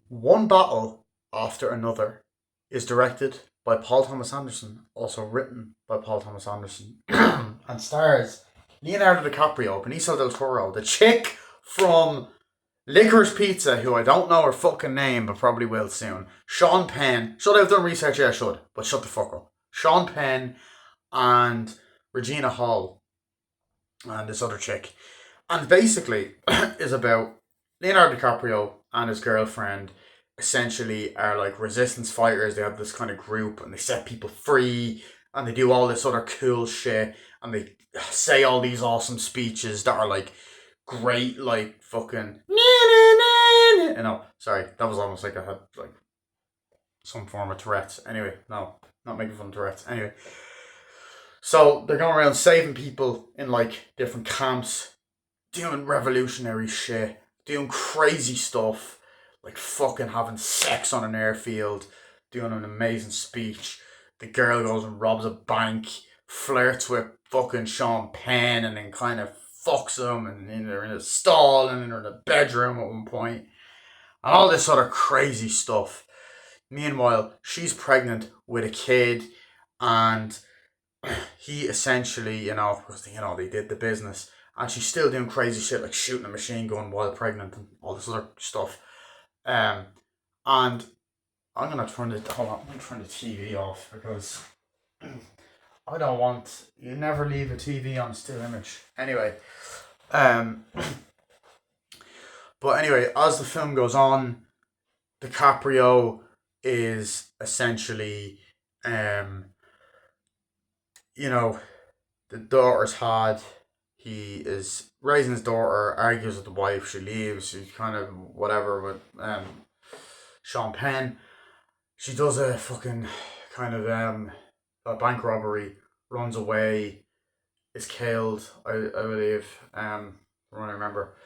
One Battle After Another is directed by Paul Thomas Anderson, also written by Paul Thomas Anderson, and stars Leonardo DiCaprio, Benicio del Toro, the chick from Licorice Pizza, who I don't know her fucking name, but probably will soon. Sean Penn. Should I have done research? Yeah, I should, but shut the fuck up. Sean Penn and Regina Hall and this other chick. And basically is about Leonardo DiCaprio and his girlfriend essentially are like resistance fighters. They have this kind of group and they set people free and they do all this other cool shit and they say all these awesome speeches that are like great, like fucking. You know, sorry, that was almost like I had like some form of Tourette's. Anyway, no, not making fun of Tourette's. Anyway, so they're going around saving people in like different camps, doing revolutionary shit, doing crazy stuff, like fucking having sex on an airfield, doing an amazing speech. The girl goes and robs a bank, flirts with fucking Sean Penn, and then kind of fucks him, and then they're in a stall, and then they're in a bedroom at one point, and all this sort of crazy stuff. Meanwhile, she's pregnant with a kid, and he essentially, because they did the business, and she's still doing crazy shit like shooting a machine gun while pregnant and all this other stuff. Um, and I'm gonna turn the hold on, I'm gonna turn the TV off because I don't want you never leave a TV on a still image. Anyway, um, but anyway, as the film goes on, DiCaprio is essentially, um, you know, the daughter's had. He is raising his daughter, argues with the wife, she leaves, she's kind of whatever with Sean Penn. She does a fucking kind of a bank robbery, runs away, is killed, I believe, from what I remember.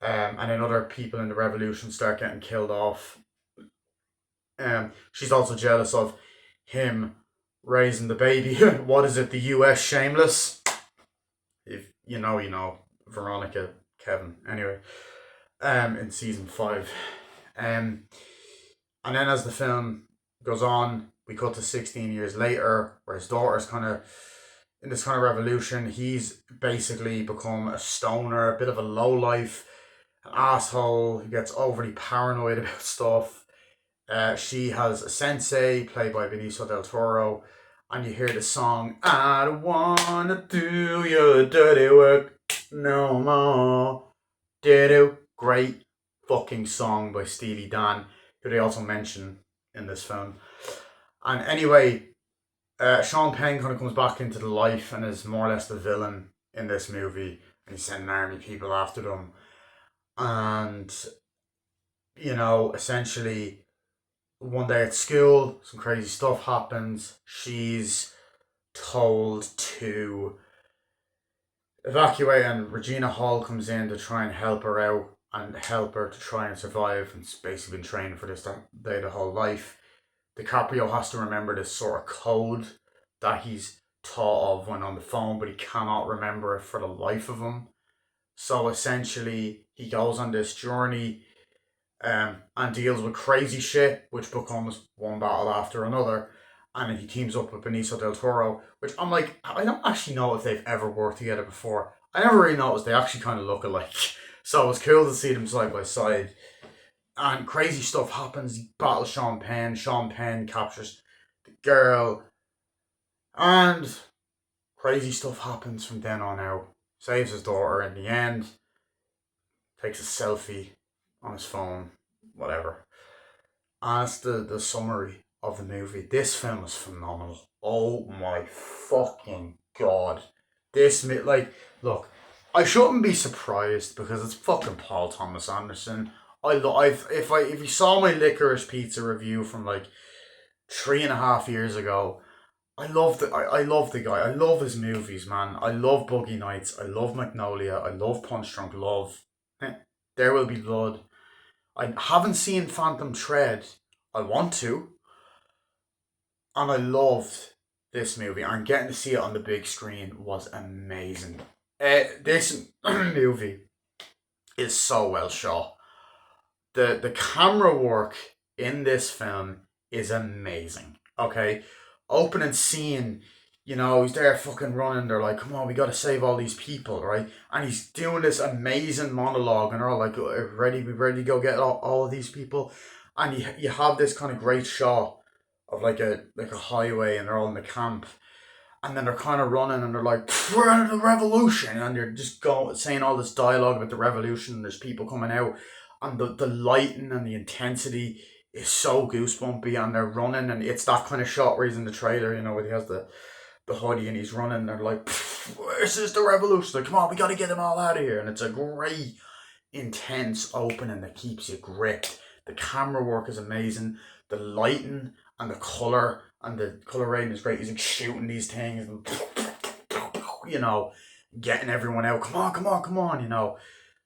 And then other people in the revolution start getting killed off. She's also jealous of him raising the baby. What is it? The U.S. Shameless. If you know Veronica Kevin. Anyway, in season 5, and then as the film goes on, we cut to 16 years later, where his daughter's kind of in this kind of revolution. He's basically become a stoner, a bit of a low life, an asshole. He gets overly paranoid about stuff. She has a sensei played by Benicio del Toro, and you hear the song "I don't wanna do your dirty work no more." Do great fucking song by Steely Dan, who they also mention in this film. And anyway, Sean Penn kind of comes back into the life and is more or less the villain in this movie, and he's sending army people after them. And essentially, one day at school, some crazy stuff happens. She's told to evacuate, and Regina Hall comes in to try and help her out and help her to try and survive. And it's basically been training for this day the whole life. DiCaprio has to remember this sort of code that he's taught of when on the phone, but he cannot remember it for the life of him. So essentially, he goes on this journey, and deals with crazy shit, which becomes one battle after another. And then he teams up with Benicio del Toro, which I'm like, I don't actually know if they've ever worked together before. I never really noticed they actually kind of look alike. So it's cool to see them side by side. And crazy stuff happens. He battles Sean Penn. Sean Penn captures the girl. And crazy stuff happens from then on out. Saves his daughter in the end. Takes a selfie on his phone. Whatever. And that's the summary of the movie. This film is phenomenal. Oh my fucking god. Look, I shouldn't be surprised because it's fucking Paul Thomas Anderson. If you saw my Licorice Pizza review from like 3.5 years ago, I love the guy. I love his movies, man. I love Boogie Nights. I love Magnolia. I love Punch Drunk Love. There Will Be Blood. I haven't seen Phantom Thread. I want to, and I loved this movie. And getting to see it on the big screen was amazing. This movie is so well shot. the camera work in this film is amazing. Okay, opening scene, he's there fucking running. They're like, "Come on, we got to save all these people, right?" And he's doing this amazing monologue, and they're all like, "Ready, we ready to go get all of these people." And you have this kind of great shot of like a highway, and they're all in the camp, and then they're kind of running, and they're like, "We're in the revolution," and they're just going saying all this dialogue about the revolution. And there's people coming out, and the lighting and the intensity is so goosebumpy, and they're running, and it's that kind of shot where he's in the trailer, where he has the hoodie and he's running, and they're like, "This is the revolution! Like, come on, we got to get them all out of here!" And it's a great, intense opening that keeps you gripped. The camera work is amazing. The lighting and the color and the color rating is great. He's like shooting these things and getting everyone out. Come on, come on, come on.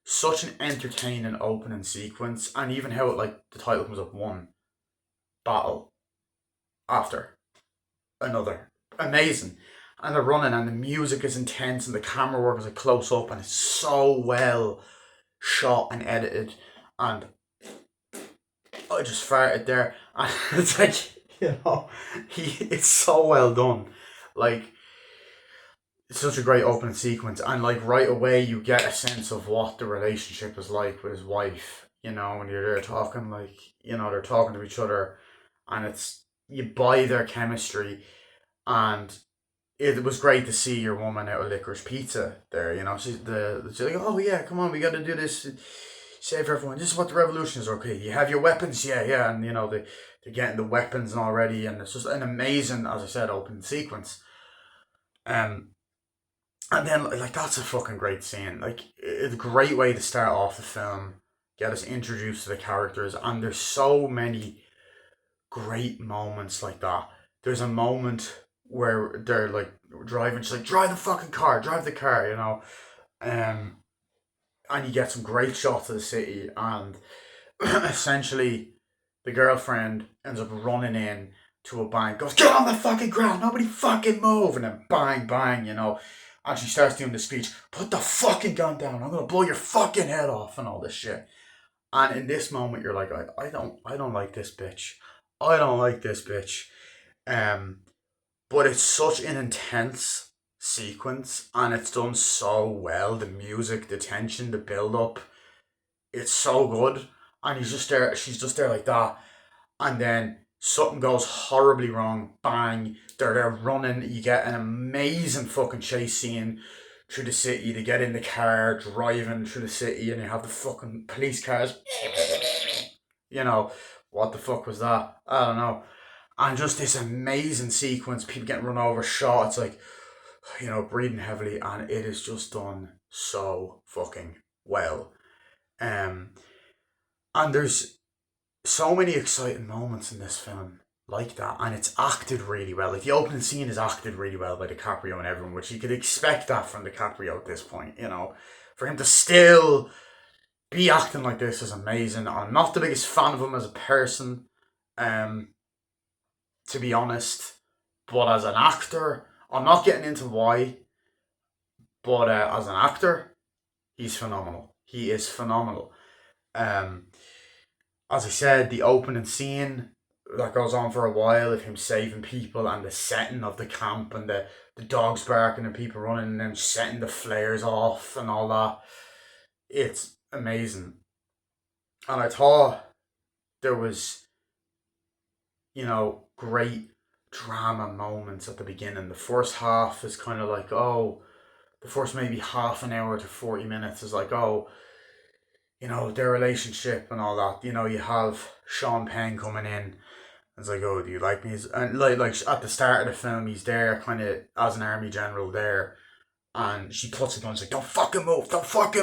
Such an entertaining opening sequence, and even how the title comes up, one battle after another, amazing. And they're running, and the music is intense, and the camera work is like close up, and it's so well shot and edited. And I just farted there, and it's like it's so well done. Like, it's such a great opening sequence, and like right away you get a sense of what the relationship is like with his wife. When you're there talking, they're talking to each other, and it's you buy their chemistry, and it was great to see your woman out of Licorice Pizza there. She's like, "Oh yeah, come on, we got to do this, save everyone. This is what the revolution is. Okay, you have your weapons, yeah, yeah." And they're getting the weapons already, and it's just an amazing, as I said, opening sequence. And then that's a fucking great scene. Like, it's a great way to start off the film, get us introduced to the characters, and there's so many great moments like that. There's a moment where they're like driving, she's like, "Drive the fucking car, drive the car," and you get some great shots of the city, and essentially the girlfriend ends up running in to a bank, goes, "Get on the fucking ground, nobody fucking move," and then bang, bang, and she starts doing the speech, "Put the fucking gun down, I'm gonna blow your fucking head off," and all this shit. And in this moment, you're like, I don't like this bitch. I don't like this bitch. But it's such an intense sequence, and it's done so well. The music, the tension, the build up, it's so good. And he's just there. She's just there like that, and then something goes horribly wrong. Bang! They're there running. You get an amazing fucking chase scene through the city. They get in the car, driving through the city, and you have the fucking police cars. What the fuck was that? I don't know. And just this amazing sequence, people getting run over, shot. It's like, breathing heavily, and it is just done so fucking well. Um, and there's so many exciting moments in this film like that, and it's acted really well. Like, the opening scene is acted really well by DiCaprio and everyone, which you could expect that from DiCaprio at this point. For him to still be acting like this is amazing. I'm not the biggest fan of him as a person, to be honest, but as an actor, I'm not getting into why, but as an actor, he's phenomenal. He is phenomenal. As I said, the opening scene that goes on for a while of him saving people, and the setting of the camp, and the dogs barking and people running, and then setting the flares off and all that. It's amazing. And I thought there was, great drama moments at the beginning. The first half is kind of like, oh, the first maybe half an hour to 40 minutes is like, oh, their relationship and all that. You have Sean Penn coming in. It's like, "Oh, do you like me?" And like at the start of the film, he's there kind of as an army general there, and she puts it on. She's like, don't fucking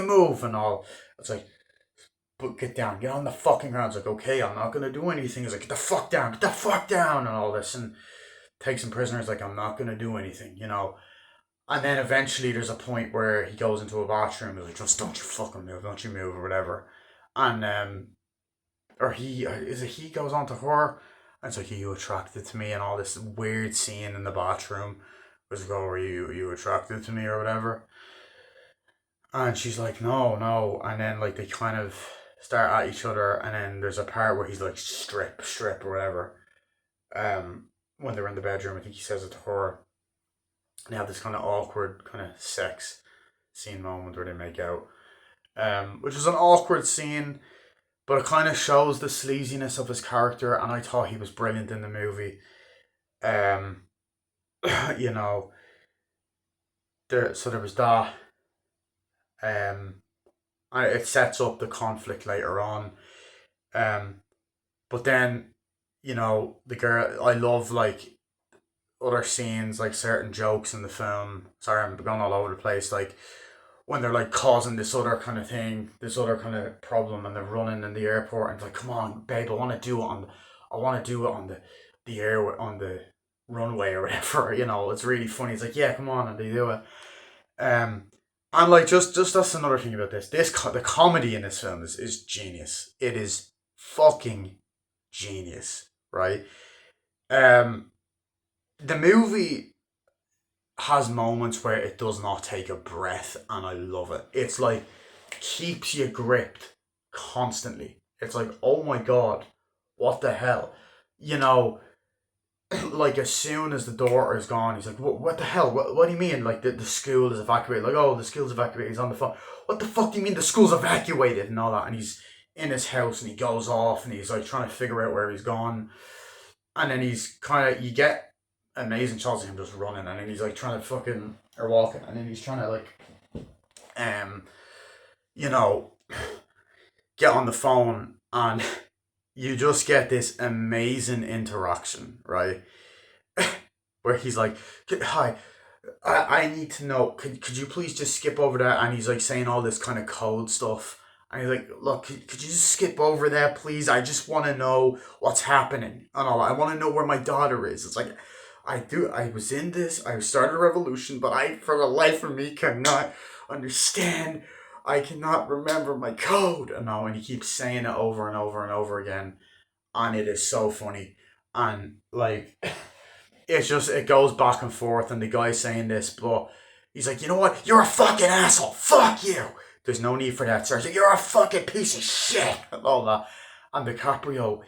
move," and all. It's like, "But get down, get on the fucking ground." It's like, "Okay, I'm not gonna do anything." He's like, get the fuck down," and all this, and takes him prisoners. Like, "I'm not gonna do anything. And then eventually there's a point where he goes into a bathroom. He's like, "Just don't you fucking move, don't you move," or whatever. And or he goes on to her, and it's like, "Are you attracted to me?" And all this weird scene in the bathroom was like, "Oh, are you attracted to me or whatever?" And she's like, "No, no." And then like they kind of start at each other, and then there's a part where he's like strip or whatever. When they're in the bedroom, I think he says it to her. And they have this kind of awkward kind of sex scene moment where they make out. Which is an awkward scene, but it kind of shows the sleaziness of his character, and I thought he was brilliant in the movie. Um, you know, there was that. Um, it sets up the conflict later on. Um, but then, the girl. I love like other scenes, like certain jokes in the film. Sorry, I'm going all over the place. Like when they're like causing this other kind of thing, this other kind of problem, and they're running in the airport, and it's like, come on, babe, I want to do it on the air on the runway or whatever. It's really funny. It's like, yeah, come on, and they do it. Um, and like just that's another thing about this. The comedy in this film is genius. It is fucking genius, right? Um, the movie has moments where it does not take a breath, and I love it. It's like keeps you gripped constantly. It's like, oh my god, what the hell? You know, like as soon as the daughter is gone, he's like, what the hell? What do you mean? Like the school is evacuated. Like, oh, the school's evacuated. He's on the phone. What the fuck do you mean the school's evacuated and all that? And he's in his house and he goes off and he's like trying to figure out where he's gone. And then he's kind of, you get amazing shots of him just running, and then he's like trying to fucking, or walking, and then he's trying to like, um, you know, get on the phone, and you just get this amazing interaction, right? Where he's like, hi, I need to know, could you please just skip over that? And he's like saying all this kind of code stuff. And he's like, look, could you just skip over that, please? I just want to know what's happening and all. I want to know where my daughter is. It's like, I was in this, I started a revolution, but I, for the life of me, cannot understand. I cannot remember my code. And all, and he keeps saying it over and over and over again. And it is so funny. And like, it's just, it goes back and forth, and the guy's saying this, but he's like, you know what? You're a fucking asshole. Fuck you. There's no need for that, sir. Like, you're a fucking piece of shit. And all that. And DiCaprio,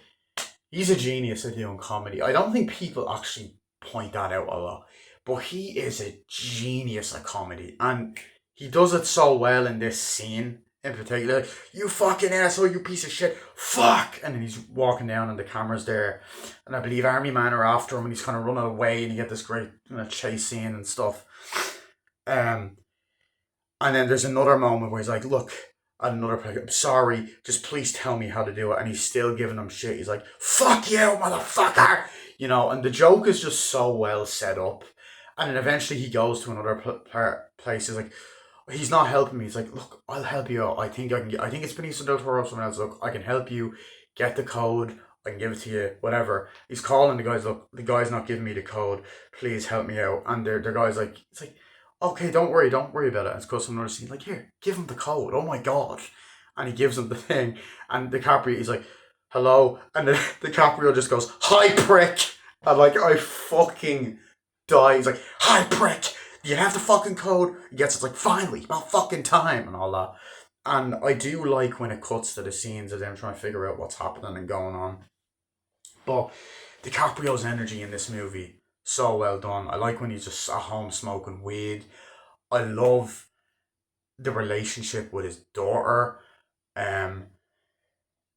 he's a genius at doing comedy. I don't think people actually point that out a lot. But he is a genius at comedy. And he does it so well in this scene in particular. You fucking asshole, you piece of shit. Fuck! And then he's walking down and the camera's there. And I believe Army Men are after him and he's kind of running away and you get this great chase scene and stuff. And then there's another moment where he's like, look, at another place, I'm sorry, just please tell me how to do it. And he's still giving him shit. He's like, fuck you, motherfucker! And the joke is just so well set up. And then eventually he goes to another place. He's like, he's not helping me. He's like, look, I'll help you out. I think it's Benicio del Toro or someone else. Look, I can help you get the code. I can give it to you, whatever. He's calling the guys, look, the guy's not giving me the code. Please help me out. And the guy's like, it's like, okay, don't worry about it. And it's goes to another scene, like, here, give him the code. Oh my god. And he gives him the thing. And DiCaprio, he's like, hello. And then DiCaprio just goes, hi, prick. And like, I fucking die. He's like, hi, prick. You have the fucking code. He gets it's like, finally, about fucking time and all that. And I do like when it cuts to the scenes of them trying to figure out what's happening and going on. But DiCaprio's energy in this movie, so well done. I like when he's just at home smoking weed. I love the relationship with his daughter. Um,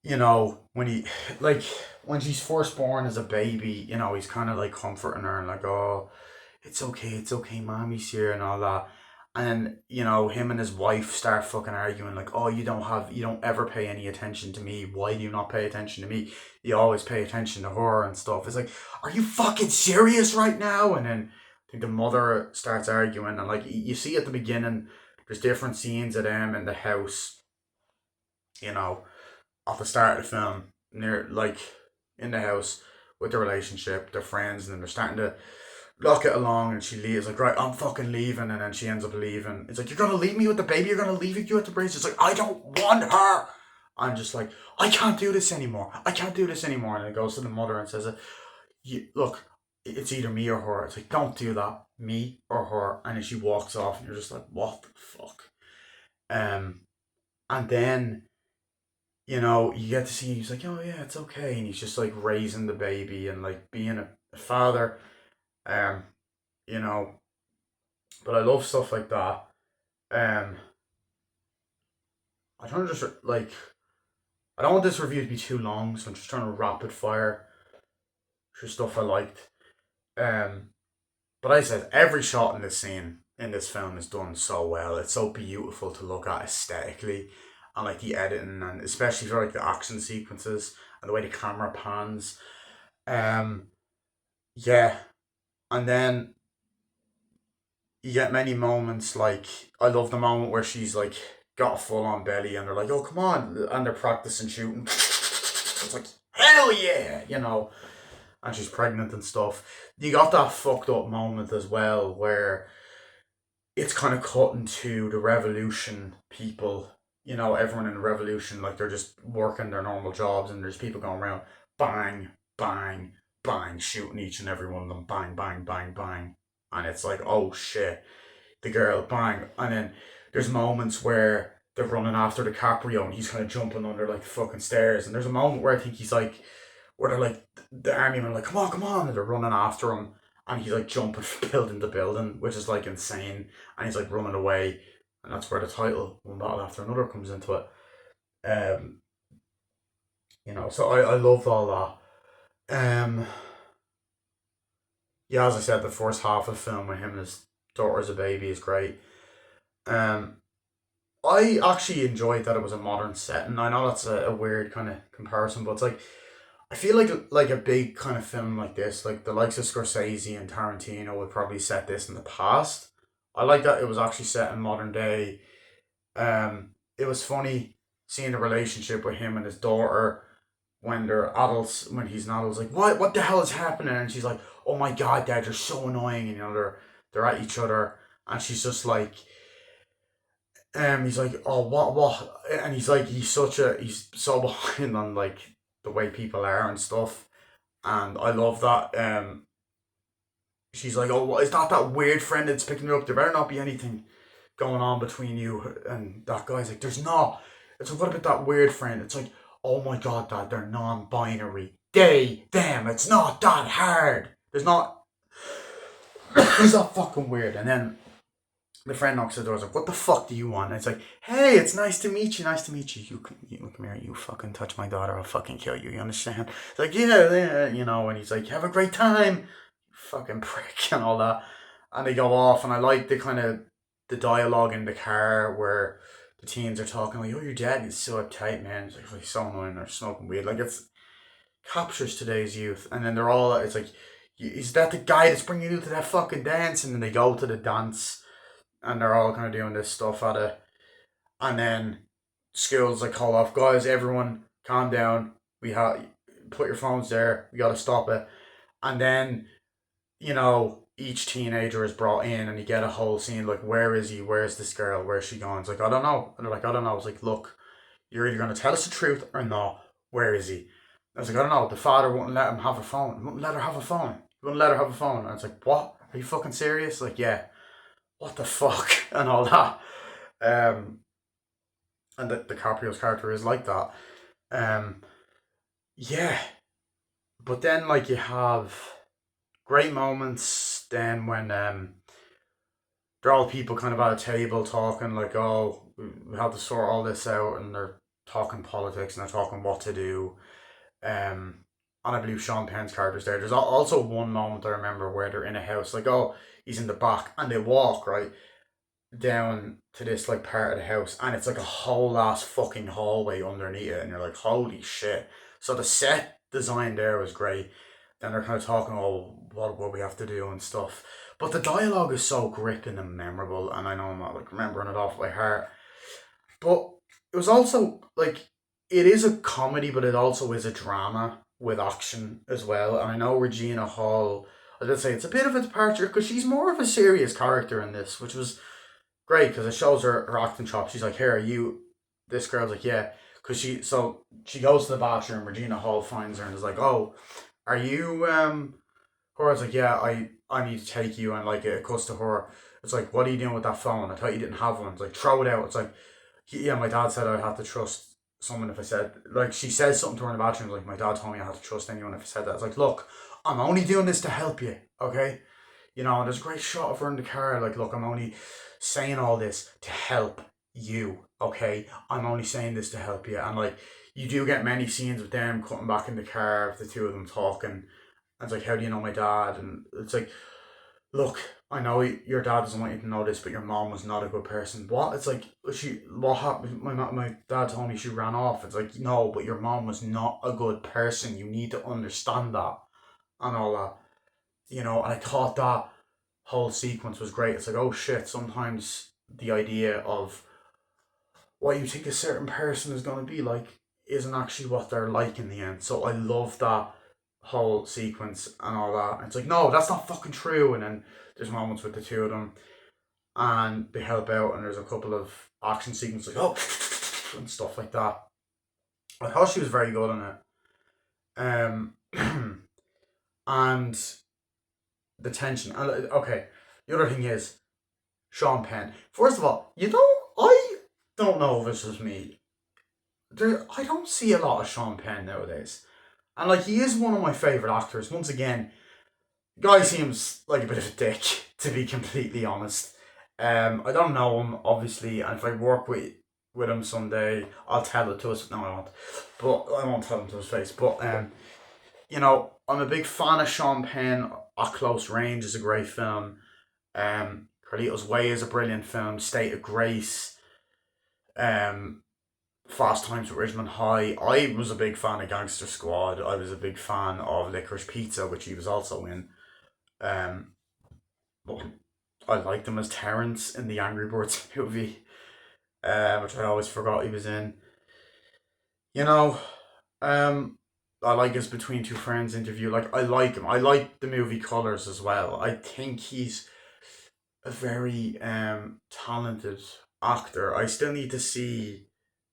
when he, like, when she's first born as a baby, he's kind of like comforting her and like, oh, it's okay, mommy's here and all that. And then, him and his wife start fucking arguing like, oh, you don't ever pay any attention to me. Why do you not pay attention to me? You always pay attention to her and stuff. It's like, are you fucking serious right now? And then I think the mother starts arguing, and like, you see at the beginning, there's different scenes of them in the house, at the start of the film, near, like, in the house with the relationship, they're friends, and then they're starting to lock it along, and she leaves, like, right, I'm fucking leaving, and then she ends up leaving. It's like, you're gonna leave me with the baby? You're gonna leave you at the bridge? It's like, I don't want her! I'm just like, I can't do this anymore. And it goes to the mother and says, look, it's either me or her. It's like, don't do that. Me or her. And then she walks off, and you're just like, what the fuck? And then, you get to see he's like, oh yeah, it's okay, and he's just like raising the baby and like being a father. Um, you know, but I love stuff like that. Um, I don't just like I don't want this review to be too long, so I'm just trying to rapid fire through stuff I liked. Um, but I said every shot in this scene in this film is done so well. It's so beautiful to look at aesthetically, and like the editing, and especially for like the action sequences and the way the camera pans. Um, yeah, and then you get many moments like I love the moment where she's like got a full on belly and they're like, oh come on, and they're practicing shooting. It's like hell yeah, and she's pregnant and stuff. You got that fucked up moment as well where it's kind of cut into the revolution people. Everyone in the revolution, like they're just working their normal jobs, and there's people going around, bang, bang, bang, shooting each and every one of them, bang, bang, bang, bang, and it's like, oh shit, the girl, bang, and then there's moments where they're running after DiCaprio, and he's kind of jumping under like fucking stairs, and there's a moment where I think he's like, where they're like the army men are like, come on, and they're running after him, and he's like jumping from building to building, which is like insane, and he's like running away, and that's where the title "One Battle After Another" comes into it. Um, so I loved all that. Yeah, as I said, the first half of the film with him and his daughter as a baby is great. Um, I actually enjoyed that it was a modern setting. I know that's a weird kind of comparison, but it's like I feel like a big kind of film like this, like the likes of Scorsese and Tarantino would probably set this in the past. I like that it was actually set in modern day. It was funny seeing the relationship with him and his daughter when they're adults. When he's an adult, it's like what the hell is happening? And she's like, oh my god, Dad, you're so annoying. And, they're at each other, and she's just like, he's like, oh what, and he's like, he's so behind on like the way people are and stuff, and I love that. She's like, oh, what is that weird friend that's picking you up? There better not be anything going on between you. And that guy's like, there's not. It's like, what about that weird friend? It's like, oh my god, Dad, they're non-binary. They, them. It's not that hard. There's not. It's not fucking weird. And then the friend knocks at the door. Is like, what the fuck do you want? And it's like, hey, it's nice to meet you. Nice to meet you. You come here. You fucking touch my daughter, I'll fucking kill you. You understand? It's like, yeah. And he's like, have a great time. Fucking prick and all that. And they go off, and I like the kind of the dialogue in the car where the teens are talking like, "Oh, your dad is so uptight, man. It's like he's so annoying. They're smoking weed. Like it's captures today's youth." And then they're all, it's like, "Is that the guy that's bringing you to that fucking dance?" And then they go to the dance, and they're all kind of doing this stuff at it. And then school's like, "Call off, guys. Everyone, calm down. We have put your phones there. We got to stop it." And then each teenager is brought in, and you get a whole scene like, where is he? Where's this girl? Where's she gone? It's like, I don't know. And they're like, I don't know. I was like, look, you're either going to tell us the truth or not. Where is he? I was like, I don't know. The father wouldn't let him have a phone. He wouldn't let her have a phone. He wouldn't let her have a phone. And I was like, what? Are you fucking serious? Like, yeah. What the fuck? And all that. Um, and the Caprio's character is like that. Um, yeah. But then, like, you have great moments then when they're all people kind of at a table talking like, oh, we have to sort all this out, and they're talking politics and they're talking what to do. And I believe Sean Penn's character's there. There's also one moment I remember where they're in a house, like, oh, he's in the back, and they walk right down to this like part of the house, and it's like a whole ass fucking hallway underneath it, and you're like, holy shit. So the set design there was great. Then they're kind of talking, oh, what we have to do and stuff. But the dialogue is so gripping and memorable, and I know I'm not like remembering it off by heart. But it was also like, it is a comedy, but it also is a drama with action as well. And I know Regina Hall, I did say it's a bit of a departure because she's more of a serious character in this, which was great because it shows her acting chops. She's like, here, are you? This girl's like, yeah. Because she goes to the bathroom, Regina Hall finds her and is like, oh, are you, Hora's like, yeah, I need to take you, and like it cuts to her. It's like, what are you doing with that phone? I thought you didn't have one. It's like, throw it out. It's like, yeah, my dad said I had to trust someone if I said, like, she says something to her in the bathroom, like, my dad told me I had to trust anyone if I said that. It's like, look, I'm only doing this to help you, okay? You know, and there's a great shot of her in the car, like, look, I'm only saying all this to help you, okay? I'm only saying this to help you. And, like, you do get many scenes with them cutting back in the car, of the two of them talking. And it's like, how do you know my dad? And it's like, look, I know your dad doesn't want you to know this, but your mom was not a good person. What? It's like, what happened? My dad told me she ran off. It's like, no, but your mom was not a good person. You need to understand that and all that. You know, and I thought that whole sequence was great. It's like, oh shit, sometimes the idea of what you think a certain person is going to be like isn't actually what they're like in the end. So I love that whole sequence and all that. And it's like, no, that's not fucking true. And then there's moments with the two of them and they help out, and there's a couple of action sequences like, oh, and stuff like that. I thought she was very good in it. And the tension. Okay, the other thing is Sean Penn. First of all, I don't know if this is me. I don't see a lot of Sean Penn nowadays. And like, he is one of my favourite actors. Once again, guy seems like a bit of a dick, to be completely honest. I don't know him, obviously, and if I work with him someday, I'll tell it to us. No, I won't. But I won't tell him to his face. But you know, I'm a big fan of Sean Penn. At Close Range is a great film. Carlito's Way is a brilliant film. State of Grace. Um, Fast Times at Ridgemont High. I was a big fan of Gangster Squad. I was a big fan of Licorice Pizza, which he was also in. Um, but I liked him as Terrence in the Angry Birds movie, which I always forgot he was in. You know, um, I like his Between Two Friends interview. Like, I like him. I like the movie Colors as well. I think he's a very talented actor. I still need to see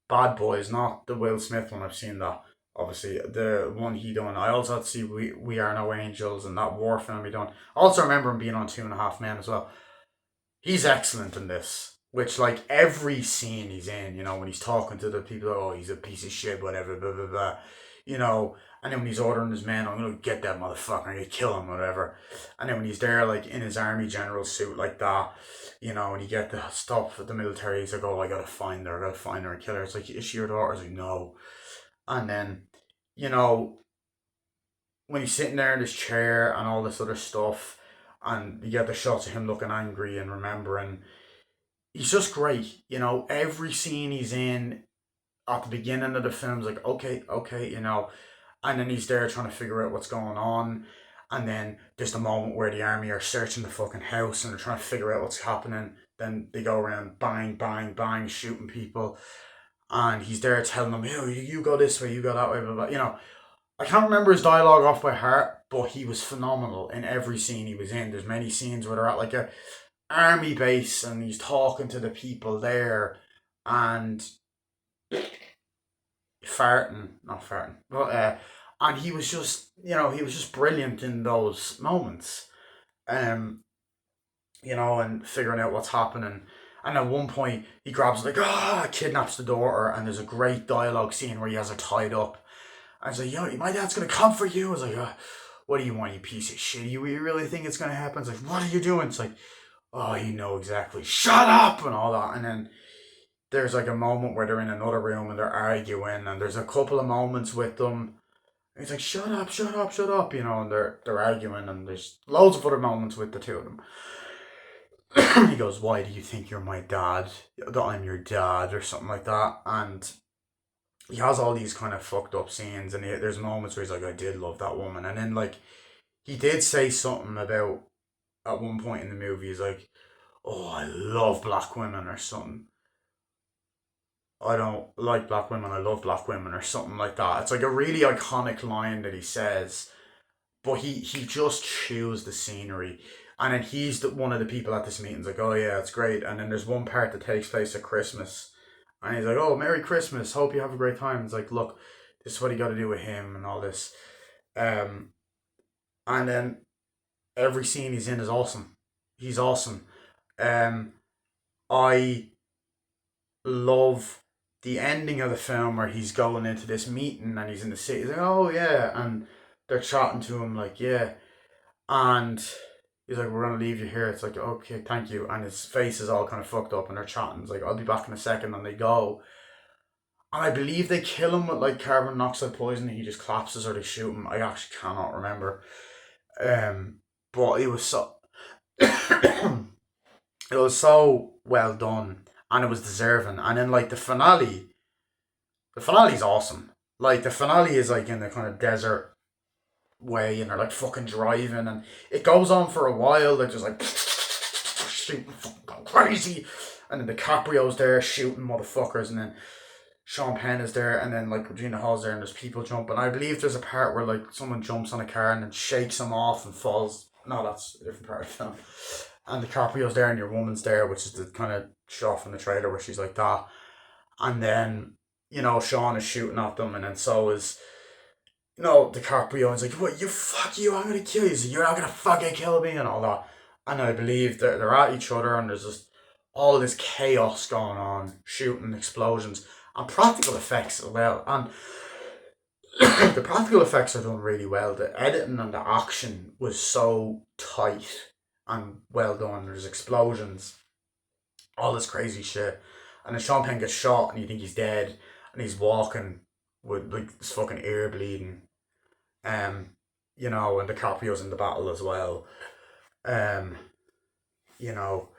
Bad Boys, not the Will Smith one. I've seen that. Obviously, the one he done. I also had to see We Are No Angels and that war film he done. I also remember him being on Two and a Half Men as well. He's excellent in this. Which, like, every scene he's in, you know, when he's talking to the people, oh, he's a piece of shit, whatever, blah blah blah, you know. And then when he's ordering his men, I'm gonna get that motherfucker, I'm gonna kill him, whatever. And then when he's there, like, in his army general suit like that, you know, and you get the stuff at the military, he's like, oh, I gotta find her and kill her. It's like, is she your daughter? He's like, no. And then, you know, when he's sitting there in his chair and all this other stuff, and you get the shots of him looking angry and remembering, he's just great. You know, every scene he's in at the beginning of the film's like, okay, okay, you know, and then he's there trying to figure out what's going on. And then there's the moment where the army are searching the fucking house and they're trying to figure out what's happening. Then they go around bang, bang, bang, shooting people. And he's there telling them, you go this way, you go that way, blah, blah. You know, I can't remember his dialogue off by heart, but he was phenomenal in every scene he was in. There's many scenes where they're at like a army base and he's talking to the people there and not farting, but and he was just, you know, he was just brilliant in those moments, um, you know, and figuring out what's happening. And at one point, he grabs like, kidnaps the daughter, and there's a great dialogue scene where he has her tied up. And he's like, yo, my dad's gonna come for you. I was like, what do you want, you piece of shit? You really think it's gonna happen? It's like, what are you doing? It's like, oh, you know exactly. Shut up and all that. And then there's like a moment where they're in another room and they're arguing, and there's a couple of moments with them. And he's like, shut up, shut up, shut up, you know, and they're arguing, and there's loads of other moments with the two of them. He goes, why do you think you're my dad? That I'm your dad, or something like that. And he has all these kind of fucked up scenes, and there's moments where he's like, I did love that woman. And then, like, he did say something about, at one point in the movie, he's like, oh, I love black women, or something. I don't like black women, I love black women, or something like that. It's like a really iconic line that he says, but he just chews the scenery. And then he's one of the people at this meeting's like, oh yeah, it's great. And then there's one part that takes place at Christmas. And he's like, oh, Merry Christmas, hope you have a great time. It's like, look, this is what you got to do with him and all this. Um, and then every scene he's in is awesome. He's awesome. Um, I love the ending of the film where he's going into this meeting and he's in the city. He's like, oh yeah, and they're chatting to him like, yeah, and he's like, we're gonna leave you here. It's like, okay, thank you. And his face is all kind of fucked up, and they're chatting. It's like, I'll be back in a second, and they go. And I believe they kill him with like carbon monoxide poison. He just collapses, or they shoot him. I actually cannot remember. But it was so, it was so well done, and it was deserving. And then like the finale's awesome. Like the finale is like in the kind of desert way, and they're like fucking driving, and it goes on for a while. They're just like shooting fucking crazy, and then DiCaprio's there shooting motherfuckers, and then Sean Penn is there, and then like Regina Hall's there, and there's people jumping. I believe there's a part where like someone jumps on a car and then shakes him off and falls. No, that's a different part of the film. And DiCaprio's there, and your woman's there, which is the kind of shot from the trailer where she's like that. And then Sean is shooting at them, and then so is DiCaprio. Is like, what, you, fuck you, I'm gonna kill you. So you're not gonna fucking kill me, and all that. And I believe they're at each other, and there's just all this chaos going on, shooting, explosions, and practical effects as well. And the practical effects are done really well. The editing and the action was so tight and well done. There's explosions, all this crazy shit. And then Sean Penn gets shot, and you think he's dead, and he's walking with like his fucking ear bleeding. And DiCaprio's in the battle as well. Um, you know,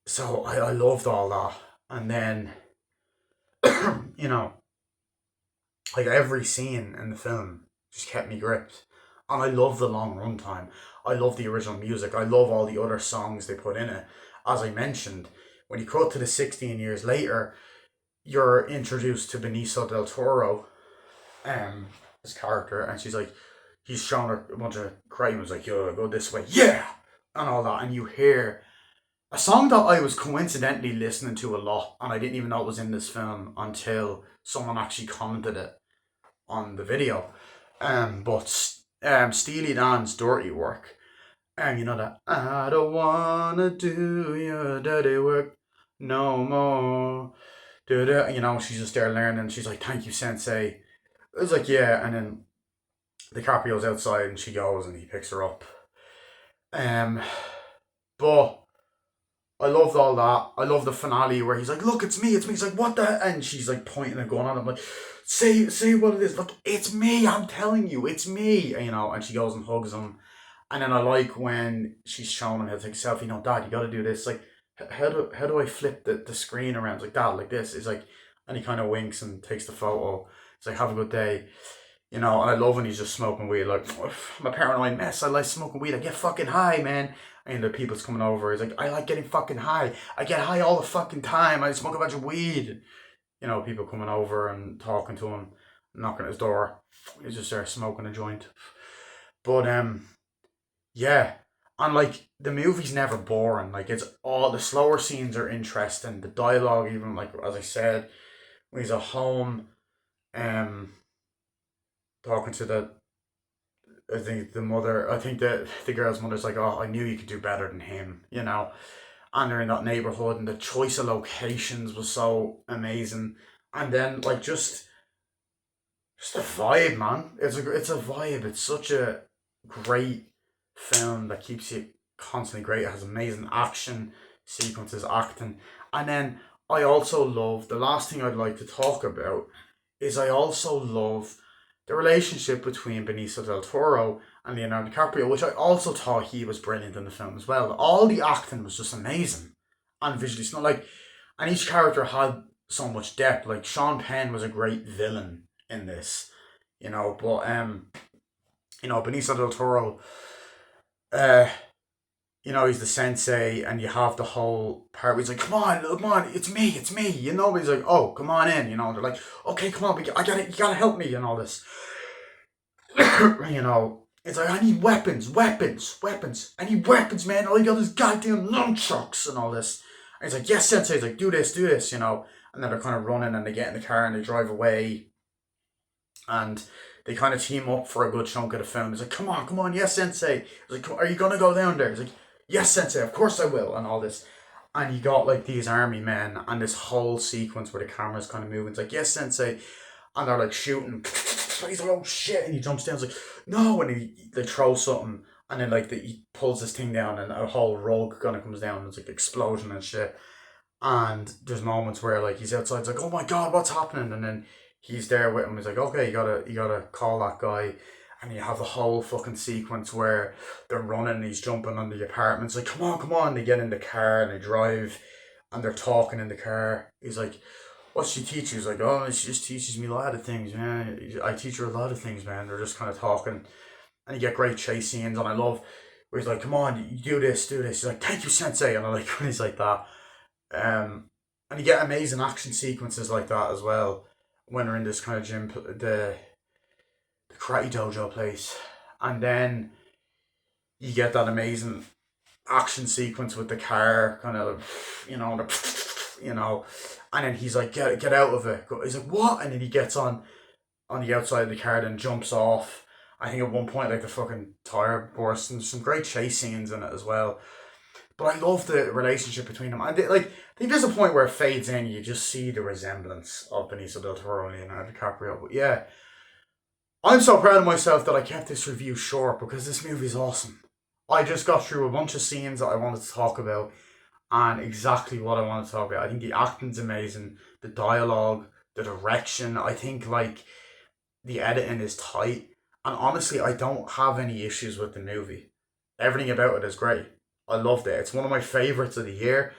so I loved all that. And then, you know, like every scene in the film just kept me gripped. And I love the long runtime. I love the original music. I love all the other songs they put in it. As I mentioned, when you cut to the 16 years later, you're introduced to Benicio del Toro, his character, and he's showing her a bunch of crime. Was like, yo, go this way, yeah, and all that, and you hear a song that I was coincidentally listening to a lot, and I didn't even know it was in this film until someone actually commented it on the video. But Steely Dan's "Dirty Work," and you know that I don't wanna do your dirty work no more. She's just there learning. She's like, "Thank you, Sensei." It was like, yeah, and then DiCaprio's outside, and she goes, and he picks her up. But I loved all that. I love the finale where he's like, "Look, it's me, it's me." He's like, "What the?" And she's like pointing and going on. I'm like, "Say what it is. Look, it's me. I'm telling you, it's me." And she goes and hugs him. And then I like when she's showing him how to take a selfie. No, Dad, you got to do this. Like, how do I flip the screen around? It's like, Dad, like this. It's like, and he kind of winks and takes the photo. It's like, "Have a good day." And I love when he's just smoking weed. Like, I'm a paranoid mess. I like smoking weed. I get fucking high, man. And the people's coming over. He's like, "I like getting fucking high. I get high all the fucking time. I smoke a bunch of weed." People coming over and talking to him, knocking at his door. He's just there smoking a joint. But yeah. And like the movie's never boring. Like it's all the slower scenes are interesting. The dialogue, even like as I said, when he's at home, talking to I think the mother, I think the girl's mother's like, "Oh, I knew you could do better than him," And they're in that neighborhood, and the choice of locations was so amazing. And then like just the vibe, man. It's a vibe. It's such a great film that keeps you constantly great. It has amazing action sequences, acting, and then I also love the last thing I'd like to talk about is I also love the relationship between Benicio del Toro and Leonardo DiCaprio, which I also thought he was brilliant in the film as well. All the acting was just amazing and visually stunning. Like, and each character had so much depth. Like Sean Penn was a great villain in this, But Benicio del Toro, uh, he's the sensei, and you have the whole part where he's like, come on, it's me. But he's like, "Oh, come on in," they're like, "Okay, come on, I got it, you gotta help me," and all this. It's like, "I need weapons. I need weapons, man. All you got is goddamn nunchucks," and all this. And he's like, "Yes, sensei." He's like, do this, and then they're kind of running, and they get in the car, and they drive away, and they kind of team up for a good chunk of the film. He's like, come on, yes, sensei." He's like, "Are you gonna go down there?" He's like, "Yes, sensei, of course I will," and all this. And you got like these army men and this whole sequence where the camera's kind of moving. It's like, yes, sensei. And they're like shooting. He's like, oh shit. And he jumps down. He's like, no. And they throw something. And then like he pulls this thing down and a whole rug kind of comes down. And it's like explosion and shit. And there's moments where like he's outside. It's like, oh my God, what's happening? And then he's there with him. He's like, okay, you gotta call that guy. And you have the whole fucking sequence where they're running and he's jumping on the apartments. Like, come on, come on. They get in the car and they drive and they're talking in the car. He's like, what's she teach you? He's like, oh, she just teaches me a lot of things, man. I teach her a lot of things, man. They're just kind of talking. And you get great chase scenes. And I love where he's like, come on, you do this, do this. He's like, thank you, sensei. And I like when he's like that. And you get amazing action sequences like that as well when they're in this kind of gym, the karate dojo place. And then you get that amazing action sequence with the car, kind of, you know, and then he's like, get out of it. He's like, what? And then he gets on the outside of the car, then jumps off. I think at one point, like the fucking tire bursts, and there's some great chase scenes in it as well. But I love the relationship between them. And I think there's a point where it fades in, you just see the resemblance of Benicio del Toro and Leonardo DiCaprio. But yeah, I'm so proud of myself that I kept this review short because this movie's awesome. I just got through a bunch of scenes that I wanted to talk about and exactly what I wanted to talk about. I think the acting's amazing, the dialogue, the direction. I think like the editing is tight. And honestly, I don't have any issues with the movie. Everything about it is great. I loved it. It's one of my favourites of the year.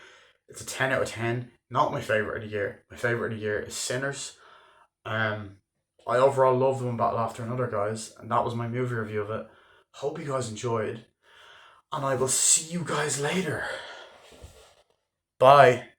It's a 10 out of 10. Not my favourite of the year. My favourite of the year is Sinners. I overall loved One Battle After Another, guys. And that was my movie review of it. Hope you guys enjoyed. And I will see you guys later. Bye.